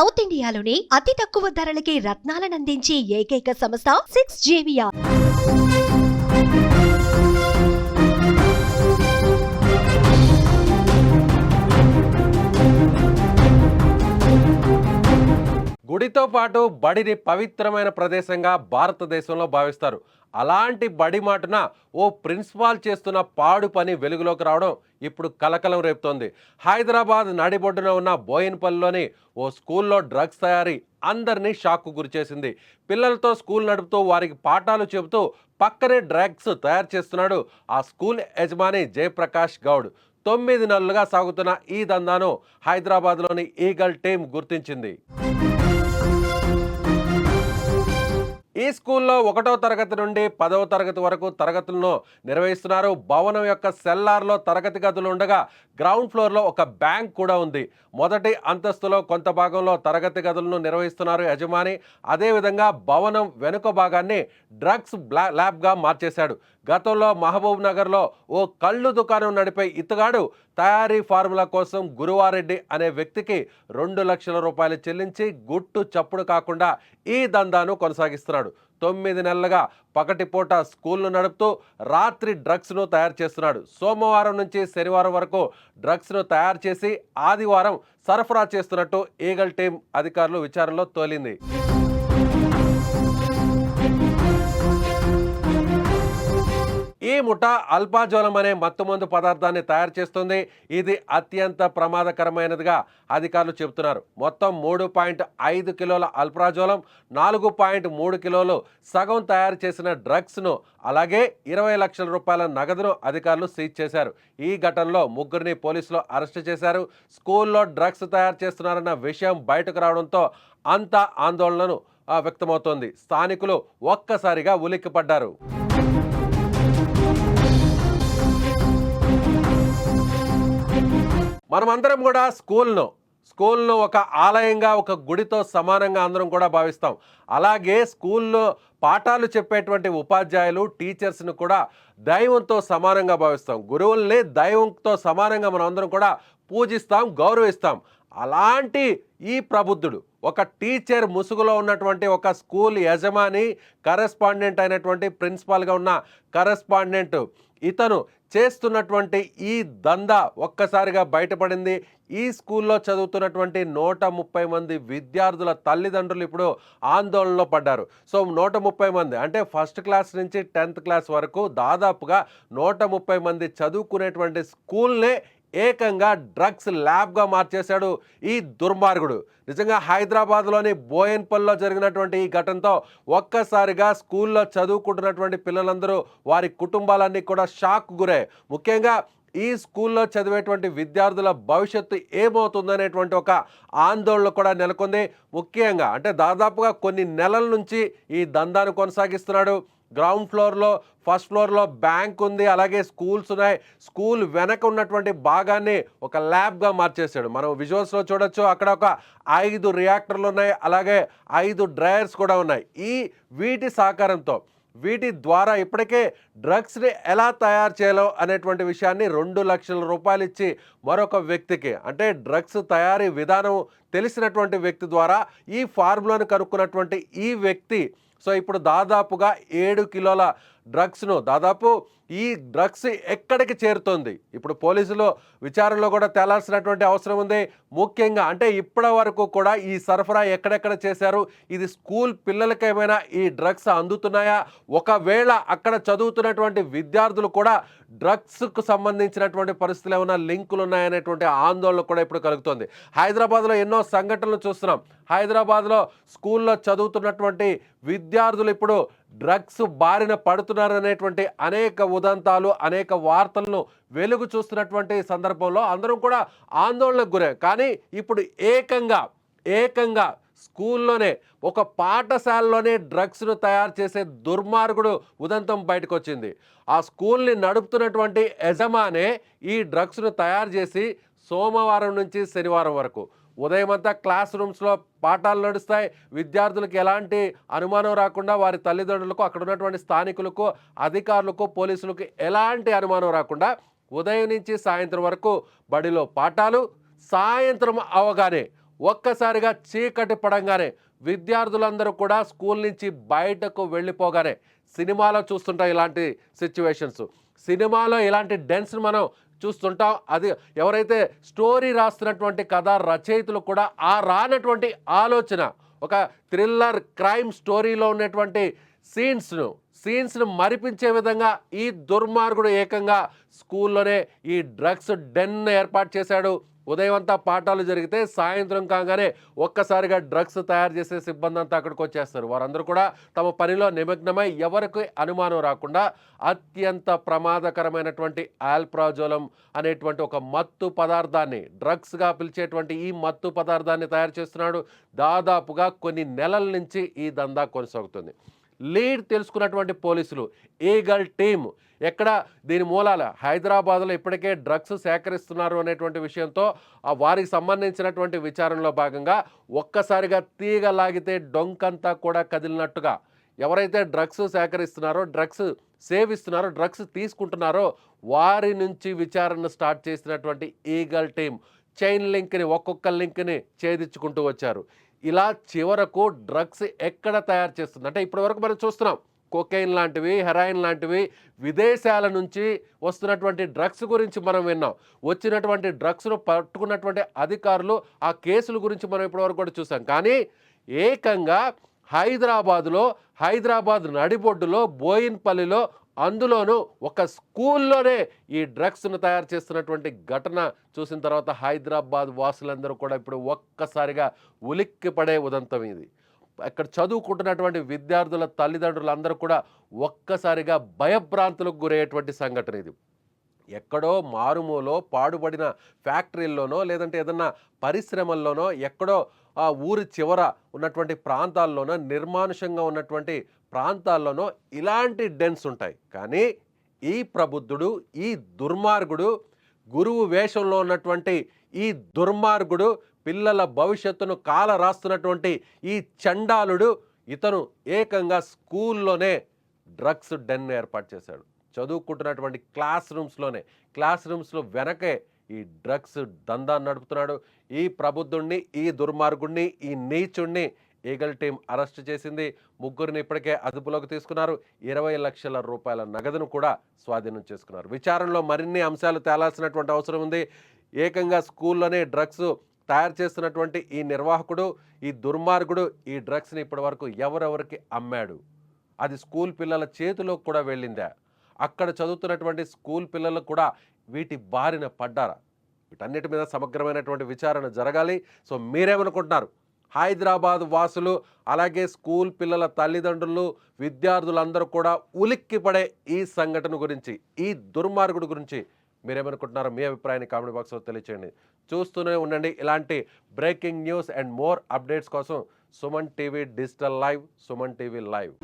South ఇండియాలోని అతి తక్కువ ధరలకి రత్నాలనందించే ఏకైక సంస్థ 6JVR. గుడితో పాటు బడిని పవిత్రమైన ప్రదేశంగా భారతదేశంలో భావిస్తారు. అలాంటి బడి మాటున ఓ ప్రిన్సిపాల్ చేస్తున్న పాడు పని వెలుగులోకి రావడం ఇప్పుడు కలకలం రేపుతోంది. హైదరాబాద్ నడిబొడ్డున ఉన్న బోయిన్పల్లిలోని ఓ స్కూల్లో డ్రగ్స్ తయారీ అందరినీ షాక్కు గురిచేసింది. పిల్లలతో స్కూల్ నడుపుతూ వారికి పాఠాలు చెబుతూ పక్కనే డ్రగ్స్ తయారు చేస్తున్నాడు ఆ స్కూల్ యజమాని జయప్రకాష్ గౌడ్. 9 నెలలుగా సాగుతున్న ఈ దందాను హైదరాబాద్లోని ఈగల్ టీం గుర్తించింది. ఈ స్కూల్లో 1వ తరగతి నుండి 10వ తరగతి వరకు తరగతులను నిర్వహిస్తున్నారు. భవనం యొక్క సెల్లార్లో తరగతి గదులు ఉండగా గ్రౌండ్ ఫ్లోర్లో ఒక బ్యాంక్ కూడా ఉంది. మొదటి అంతస్తులో కొంత భాగంలో తరగతి గదులను నిర్వహిస్తున్నారు యజమాని. అదేవిధంగా భవనం వెనుక భాగాన్ని డ్రగ్స్ ల్యాబ్గా మార్చేశాడు. గతంలో మహబూబ్ నగర్లో ఓ కళ్ళు దుకాణం నడిపే ఇతగాడు తయారీ ఫార్ములా కోసం గురువారెడ్డి అనే వ్యక్తికి 2 లక్షల రూపాయలు చెల్లించి గుట్టు చప్పుడు కాకుండా ఈ దందాను కొనసాగిస్తున్నాడు. 9 నెలలుగా పగటిపూట స్కూల్ను నడుపుతూ రాత్రి డ్రగ్స్ను తయారు చేస్తున్నాడు. సోమవారం నుంచి శనివారం వరకు డ్రగ్స్ను తయారు చేసి ఆదివారం సరఫరా చేస్తున్నట్టు ఈగల్ టీం అధికారులు విచారణలో తేలింది. ఈ ముఠా అల్పాజోలం అనే మత్తుమందు పదార్థాన్ని తయారు చేస్తుంది. ఇది అత్యంత ప్రమాదకరమైనదిగా అధికారులు చెబుతున్నారు. మొత్తం 3.5 కిలోల అల్ప్రాజోలం, 4.3 కిలోలు సగం తయారు చేసిన డ్రగ్స్ను, అలాగే 20 లక్షల రూపాయల నగదును అధికారులు సీజ్ చేశారు. ఈ ఘటనలో 3 పోలీసులు అరెస్టు చేశారు. స్కూల్లో డ్రగ్స్ తయారు చేస్తున్నారన్న విషయం బయటకు రావడంతో అంతా ఆందోళనను వ్యక్తమవుతోంది. స్థానికులు ఒక్కసారిగా ఉలిక్కిపడ్డారు. మనమందరం కూడా స్కూల్ను ఒక ఆలయంగా, ఒక గుడితో సమానంగా అందరం కూడా భావిస్తాం. అలాగే స్కూల్లో పాఠాలు చెప్పేటువంటి ఉపాధ్యాయులు, టీచర్స్ను కూడా దైవంతో సమానంగా భావిస్తాం. గురువుల్ని దైవంతో సమానంగా మనం అందరం కూడా పూజిస్తాం, గౌరవిస్తాం. అలాంటి ఈ ప్రబుద్ధుడు ఒక టీచర్ ముసుగులో ఉన్నటువంటి ఒక స్కూల్ యజమాని, కరెస్పాండెంట్ అయినటువంటి ప్రిన్సిపాల్గా ఉన్న కరెస్పాండెంట్ ఇతను చేస్తున్నటువంటి ఈ దందా ఒక్కసారిగా బయటపడింది. ఈ స్కూల్లో చదువుతున్నటువంటి 130 మంది విద్యార్థుల తల్లిదండ్రులు ఇప్పుడు ఆందోళనలో పడ్డారు. సో 130 మంది అంటే ఫస్ట్ క్లాస్ నుంచి 10th క్లాస్ వరకు దాదాపుగా 130 మంది చదువుకునేటువంటి స్కూల్నే ఏకంగా డ్రగ్స్ ల్యాబ్గా మార్చేశాడు ఈ దుర్మార్గుడు. నిజంగా హైదరాబాద్లోని బోయిన్పల్లిలో జరిగినటువంటి ఈ ఘటనతో ఒక్కసారిగా స్కూల్లో చదువుకుంటున్నటువంటి పిల్లలందరూ, వారి కుటుంబాలన్నీ కూడా షాక్ గురయ్యాయి. ముఖ్యంగా ఈ స్కూల్లో చదివేటువంటి విద్యార్థుల భవిష్యత్తు ఏమవుతుందనేటువంటి ఒక ఆందోళన కూడా నెలకొంది. ముఖ్యంగా అంటే దాదాపుగా కొన్ని నెలల నుంచి ఈ దందాను కొనసాగిస్తున్నాడు. గ్రౌండ్ ఫ్లోర్లో, ఫస్ట్ ఫ్లోర్లో బ్యాంక్ ఉంది, అలాగే స్కూల్స్ ఉన్నాయి. స్కూల్ వెనక ఉన్నటువంటి భాగాన్ని ఒక ల్యాబ్గా మార్చేశాడు. మనం విజువల్స్లో చూడొచ్చు. అక్కడ ఒక 5 రియాక్టర్లు ఉన్నాయి, అలాగే 5 డ్రైయర్స్ కూడా ఉన్నాయి. వీటి సహకారంతో, వీటి ద్వారా ఇప్పటికే డ్రగ్స్ని ఎలా తయారు చేయాలో అనేటువంటి విషయాన్ని 2 లక్షల రూపాయలు ఇచ్చి మరొక వ్యక్తికి, అంటే డ్రగ్స్ తయారీ విధానం తెలిసినటువంటి వ్యక్తి ద్వారా ఈ ఫార్ములాను కనుక్కున్నటువంటి ఈ వ్యక్తి సో ఇప్పుడు దాదాపుగా 7 కిలోల డ్రగ్స్ను, దాదాపు ఈ డ్రగ్స్ ఎక్కడికి చేరుతోంది ఇప్పుడు పోలీసులు విచారణలో కూడా తేలాల్సినటువంటి అవసరం ఉంది. ముఖ్యంగా అంటే ఇప్పటి వరకు కూడా ఈ సరఫరా ఎక్కడెక్కడ చేశారు, ఇది స్కూల్ పిల్లలకేమైనా ఈ డ్రగ్స్ అందుతున్నాయా, ఒకవేళ అక్కడ చదువుతున్నటువంటి విద్యార్థులు కూడా డ్రగ్స్కు సంబంధించినటువంటి పరిస్థితులు ఏమైనా లింకులు ఉన్నాయనేటువంటి ఆందోళన కూడా ఇప్పుడు కలుగుతుంది. హైదరాబాద్లో ఎన్నో సంఘటనలు చూస్తున్నాం. హైదరాబాద్లో స్కూల్లో చదువుతున్నటువంటి విద్యార్థులు ఇప్పుడు డ్రగ్స్ బారిన పడుతున్నారనేటువంటి అనేక ఉదంతాలు, అనేక వార్తలను వెలుగు చూస్తున్నటువంటి సందర్భంలో అందరం కూడా ఆందోళనకు గురే. కానీ ఇప్పుడు ఏకంగా స్కూల్లోనే, ఒక పాఠశాలలోనే డ్రగ్స్ను తయారు చేసే దుర్మార్గుడు ఉదంతం బయటకు వచ్చింది. ఆ స్కూల్ని నడుపుతున్నటువంటి యజమానే ఈ డ్రగ్స్ను తయారు చేసి సోమవారం నుంచి శనివారం వరకు ఉదయం అంతా క్లాస్ రూమ్స్లో పాఠాలు నడుస్తాయి. విద్యార్థులకు ఎలాంటి అనుమానం రాకుండా, వారి తల్లిదండ్రులకు, అక్కడ ఉన్నటువంటి స్థానికులకు, అధికారులకు, పోలీసులకు ఎలాంటి అనుమానం రాకుండా ఉదయం నుంచి సాయంత్రం వరకు బడిలో పాఠాలు, సాయంత్రం అవగానే ఒక్కసారిగా చీకటి పడంగానే విద్యార్థులందరూ కూడా స్కూల్ నుంచి బయటకు వెళ్ళిపోగానే సినిమాలో చూస్తుంటాం ఇలాంటి సిచ్యువేషన్స్. సినిమాలో ఇలాంటి డెన్స్ని మనం చూస్తుంటాం. అది ఎవరైతే స్టోరీ రాస్తున్నటువంటి కథా రచయితలు కూడా ఆ రానటువంటి ఆలోచన, ఒక థ్రిల్లర్ క్రైమ్ స్టోరీలో ఉన్నటువంటి సీన్స్ను మరిపించే విధంగా ఈ దుర్మార్గుడు ఏకంగా స్కూల్లోనే ఈ డ్రగ్స్ డెన్ ఏర్పాటు చేశాడు. ఉదయం అంతా పాఠాలు జరిగితే సాయంత్రం కాగానే ఒక్కసారిగా డ్రగ్స్ తయారు చేసే సిబ్బంది అంతా అక్కడికి వచ్చేస్తారు. వారందరూ కూడా తమ పనిలో నిమగ్నమై ఎవరికి అనుమానం రాకుండా అత్యంత ప్రమాదకరమైనటువంటి ఆల్ప్రాజోలం అనేటువంటి ఒక మత్తు పదార్థాన్ని, డ్రగ్స్గా పిలిచేటువంటి ఈ మత్తు పదార్థాన్ని తయారు చేస్తున్నాడు. దాదాపుగా కొన్ని నెలల నుంచి ఈ దందా కొనసాగుతుంది. లీడ్ తెలుసుకున్నటువంటి పోలీసులు ఈగల్ టీమ్ ఎక్కడ దీని మూలాల హైదరాబాద్లో ఇప్పటికే డ్రగ్స్ సేకరిస్తున్నారు అనేటువంటి విషయంతో వారికి సంబంధించినటువంటి విచారణలో భాగంగా ఒక్కసారిగా తీగ లాగితే డొంకంతా కూడా కదిలినట్టుగా ఎవరైతే డ్రగ్స్ సేకరిస్తున్నారో, డ్రగ్స్ సేవిస్తున్నారో, డ్రగ్స్ తీసుకుంటున్నారో వారి నుంచి విచారణ స్టార్ట్ చేసినటువంటి ఈగల్ టీం చైన్ లింక్ని, ఒక్కొక్క లింక్ని ఛేదించుకుంటూ వచ్చారు. ఇలా చివరకు డ్రగ్స్ ఎక్కడ తయారు చేస్తుంది అంటే ఇప్పటివరకు మనం చూస్తున్నాం కోకెయిన్ లాంటివి, హెరాయిన్ లాంటివి విదేశాల నుంచి వస్తున్నటువంటి డ్రగ్స్ గురించి మనం విన్నాం. వచ్చినటువంటి డ్రగ్స్ను పట్టుకున్నటువంటి అధికారులు ఆ కేసుల గురించి మనం ఇప్పటివరకు కూడా చూసాం. కానీ ఏకంగా హైదరాబాద్ నడిబొడ్డులో బోయిన్పల్లిలో, అందులోనూ ఒక స్కూల్లోనే ఈ డ్రగ్స్ను తయారు చేస్తున్నటువంటి ఘటన చూసిన తర్వాత హైదరాబాద్ వాసులందరూ కూడా ఇప్పుడు ఒక్కసారిగా ఉలిక్కి పడే ఉదంతం ఇది. అక్కడ చదువుకుంటున్నటువంటి విద్యార్థుల తల్లిదండ్రులందరూ కూడా ఒక్కసారిగా భయభ్రాంతులకు గురయ్యేటువంటి సంఘటన ఇది. ఎక్కడో మారుమూలో పాడుబడిన ఫ్యాక్టరీల్లోనో లేదంటే ఏదన్నా పరిశ్రమల్లోనో ఎక్కడో ఆ ఊరి చివర ఉన్నటువంటి ప్రాంతాల్లోనో నిర్మానుషంగా ఉన్నటువంటి ప్రాంతాల్లోనో ఇలాంటి డెన్స్ ఉంటాయి. కానీ ఈ ప్రబుద్ధుడు, ఈ దుర్మార్గుడు, గురువు వేషంలో ఉన్నటువంటి ఈ దుర్మార్గుడు, పిల్లల భవిష్యత్తును కాల రాస్తున్నటువంటి ఈ చండాలుడు, ఇతను ఏకంగా స్కూల్లోనే డ్రగ్స్ డెన్ ఏర్పాటు చేశాడు. చదువుకుంటున్నటువంటి క్లాస్ రూమ్స్లో వెనకే ఈ డ్రగ్స్ దందా నడుపుతున్నాడు. ఈ ప్రబుద్ధుణ్ణి, ఈ దుర్మార్గుణ్ణి, ఈ నీచుణ్ణి ఈగల్ టీం అరెస్ట్ చేసింది. ముగ్గురిని ఇప్పటికే అదుపులోకి తీసుకున్నారు. 20 లక్షల రూపాయల నగదును కూడా స్వాధీనం చేసుకున్నారు. విచారణలో మరిన్ని అంశాలు తేలాల్సినటువంటి అవసరం ఉంది. ఏకంగా స్కూల్లోనే డ్రగ్స్ తయారు చేస్తున్నటువంటి ఈ నిర్వాహకుడు, ఈ దుర్మార్గుడు ఈ డ్రగ్స్ని ఇప్పటివరకు ఎవరెవరికి అమ్మాడు, అది స్కూల్ పిల్లల చేతిలోకి కూడా వెళ్ళిందా, అక్కడ చదువుతున్నటువంటి స్కూల్ పిల్లలు కూడా వీటి బారిన పడ్డారా, వీటన్నిటి మీద సమగ్రమైనటువంటి విచారణ జరగాలి. సో మీరేమనుకుంటున్నారు? హైదరాబాద్ వాసులు, అలాగే స్కూల్ పిల్లల తల్లిదండ్రులు, విద్యార్థులందరూ కూడా ఉలిక్కి పడే ఈ సంఘటన గురించి, ఈ దుర్మార్గుడి గురించి మీరేమనుకుంటున్నారో మీ అభిప్రాయాన్ని కామెంట్ బాక్స్లో తెలియచేయండి. చూస్తూనే ఉండండి ఇలాంటి breaking news and more updates కోసం Suman TV digital live, Suman TV live.